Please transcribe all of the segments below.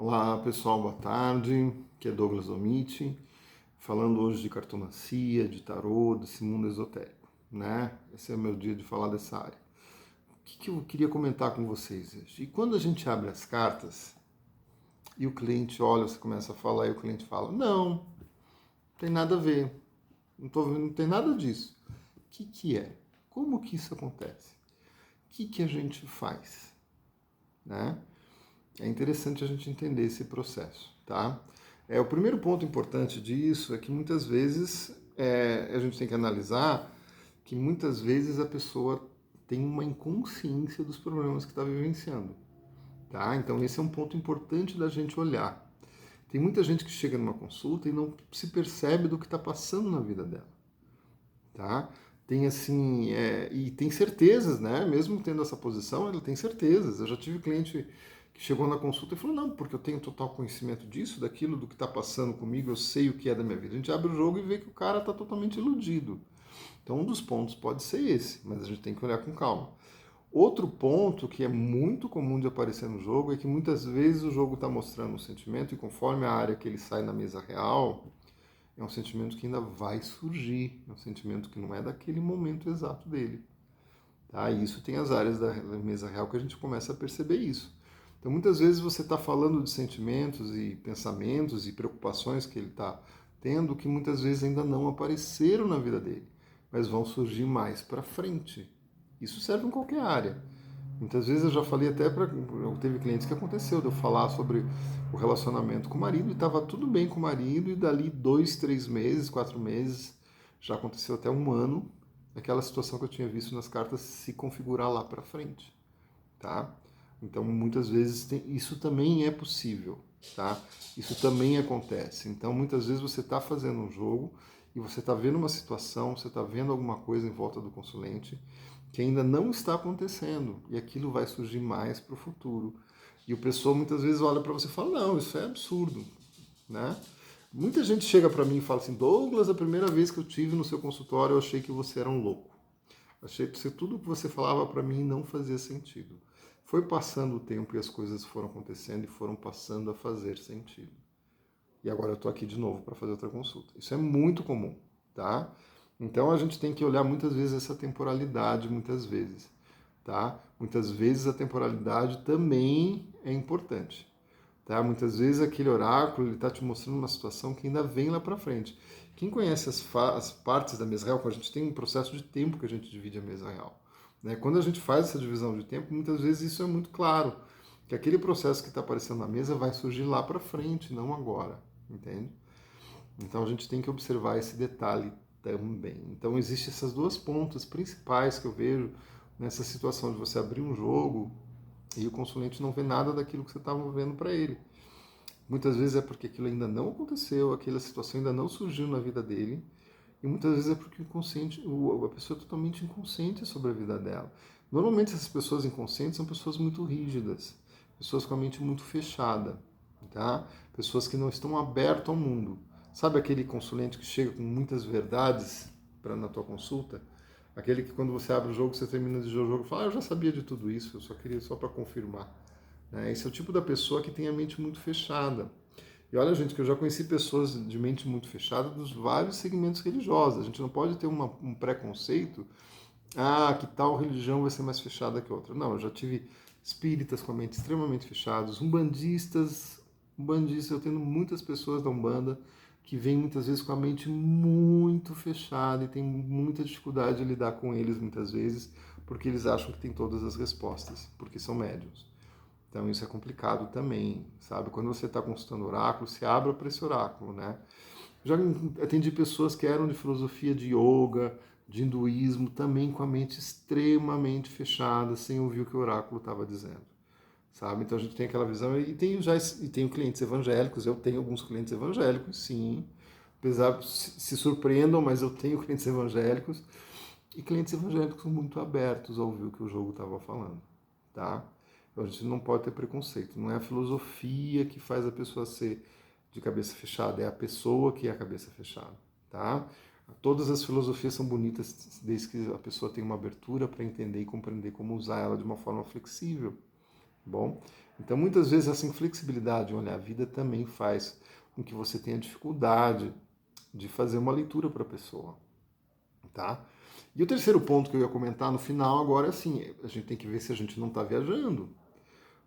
Olá pessoal, boa tarde. Aqui é Douglas Omiti, falando hoje de cartomancia, de tarô, desse mundo esotérico, né? Esse é o meu dia de falar dessa área. O que eu queria comentar com vocês hoje? E quando a gente abre as cartas e o cliente olha, você começa a falar e o cliente fala, não tem nada a ver, não tem nada disso. O que é? Como que isso acontece? O que a gente faz, né? É interessante a gente entender esse processo, tá? O primeiro ponto importante disso é que muitas vezes a gente tem que analisar que muitas vezes a pessoa tem uma inconsciência dos problemas que está vivenciando, tá? Então esse é um ponto importante da gente olhar. Tem muita gente que chega numa consulta e não se percebe do que está passando na vida dela, tá? Tem assim, e tem certezas, né? Mesmo tendo essa posição, ela tem certezas. Eu já tive cliente que chegou na consulta e falou, não, porque eu tenho total conhecimento disso, daquilo, do que está passando comigo, eu sei o que é da minha vida. A gente abre o jogo e vê que o cara está totalmente iludido. Então um dos pontos pode ser esse, mas a gente tem que olhar com calma. Outro ponto que é muito comum de aparecer no jogo é que muitas vezes o jogo está mostrando um sentimento e conforme a área que ele sai na mesa real, é um sentimento que ainda vai surgir, é um sentimento que não é daquele momento exato dele. Tá? E isso tem as áreas da mesa real que a gente começa a perceber isso. Então, muitas vezes você está falando de sentimentos e pensamentos e preocupações que ele está tendo que muitas vezes ainda não apareceram na vida dele, mas vão surgir mais para frente. Isso serve em qualquer área. Muitas vezes eu já falei até para. Teve clientes que aconteceu de eu falar sobre o relacionamento com o marido e estava tudo bem com o marido, e dali 2, 3 meses, 4 meses, já aconteceu até um ano, aquela situação que eu tinha visto nas cartas se configurar lá para frente, tá? Então muitas vezes isso também é possível, tá? Isso também acontece. Então muitas vezes você está fazendo um jogo e você está vendo uma situação, você está vendo alguma coisa em volta do consulente que ainda não está acontecendo e aquilo vai surgir mais para o futuro. E o pessoal muitas vezes olha para você e fala, não, isso é absurdo, né? Muita gente chega para mim e fala assim, Douglas, a primeira vez que eu tive no seu consultório eu achei que você era um louco. Achei que tudo que você falava para mim não fazia sentido. Foi passando o tempo e as coisas foram acontecendo e foram passando a fazer sentido. E agora eu estou aqui de novo para fazer outra consulta. Isso é muito comum, tá? Então a gente tem que olhar muitas vezes essa temporalidade, muitas vezes, tá? Muitas vezes a temporalidade também é importante, tá? Muitas vezes aquele oráculo ele está te mostrando uma situação que ainda vem lá para frente. Quem conhece as partes da mesa real, a gente tem um processo de tempo que a gente divide a mesa real, né? Quando a gente faz essa divisão de tempo, muitas vezes isso é muito claro, que aquele processo que está aparecendo na mesa vai surgir lá para frente, não agora, entende? Então a gente tem que observar esse detalhe também. Então existem essas duas pontas principais que eu vejo nessa situação de você abrir um jogo e o consulente não vê nada daquilo que você estava vendo para ele. Muitas vezes é porque aquilo ainda não aconteceu, aquela situação ainda não surgiu na vida dele, e muitas vezes é porque o inconsciente, a pessoa é totalmente inconsciente sobre a vida dela. Normalmente essas pessoas inconscientes são pessoas muito rígidas, pessoas com a mente muito fechada, tá? Pessoas que não estão abertas ao mundo. Sabe aquele consulente que chega com muitas verdades na tua consulta? Aquele que quando você abre o jogo, você termina de jogar o jogo e fala, eu já sabia de tudo isso, eu só queria só para confirmar. Né? Esse é o tipo da pessoa que tem a mente muito fechada. E olha, gente, que eu já conheci pessoas de mente muito fechada dos vários segmentos religiosos. A gente não pode ter um preconceito, que tal religião vai ser mais fechada que outra. Não, eu já tive espíritas com a mente extremamente fechados, umbandistas, eu tendo muitas pessoas da Umbanda que vêm muitas vezes com a mente muito fechada e tem muita dificuldade de lidar com eles muitas vezes, porque eles acham que tem todas as respostas, porque são médiums. Então isso é complicado também, sabe? Quando você está consultando oráculo, se abra para esse oráculo, né? Já atendi pessoas que eram de filosofia de yoga, de hinduísmo, também com a mente extremamente fechada, sem ouvir o que o oráculo estava dizendo, sabe? Então a gente tem aquela visão e tenho clientes evangélicos, eu tenho alguns clientes evangélicos, sim, apesar se surpreendam, mas eu tenho clientes evangélicos e clientes evangélicos muito abertos a ouvir o que o jogo estava falando, tá? Então a gente não pode ter preconceito. Não é a filosofia que faz a pessoa ser de cabeça fechada, é a pessoa que é a cabeça fechada, tá? Todas as filosofias são bonitas desde que a pessoa tenha uma abertura para entender e compreender como usar ela de uma forma flexível, bom? Então, muitas vezes, essa inflexibilidade em olhar a vida também faz com que você tenha dificuldade de fazer uma leitura para a pessoa, tá? E o terceiro ponto que eu ia comentar no final agora é assim, a gente tem que ver se a gente não está viajando,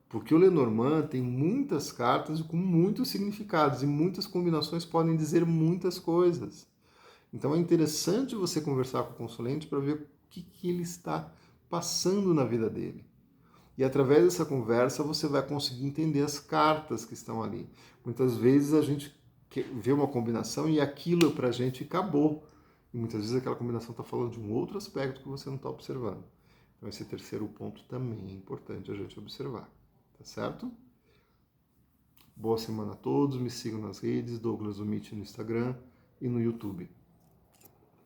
porque o Lenormand tem muitas cartas com muitos significados e muitas combinações podem dizer muitas coisas. Então é interessante você conversar com o consulente para ver o que ele está passando na vida dele. E através dessa conversa você vai conseguir entender as cartas que estão ali. Muitas vezes a gente vê uma combinação e aquilo para a gente acabou. E muitas vezes aquela combinação está falando de um outro aspecto que você não está observando. Então esse terceiro ponto também é importante a gente observar. Tá certo? Boa semana a todos. Me sigam nas redes, Douglas Umit no Instagram e no YouTube.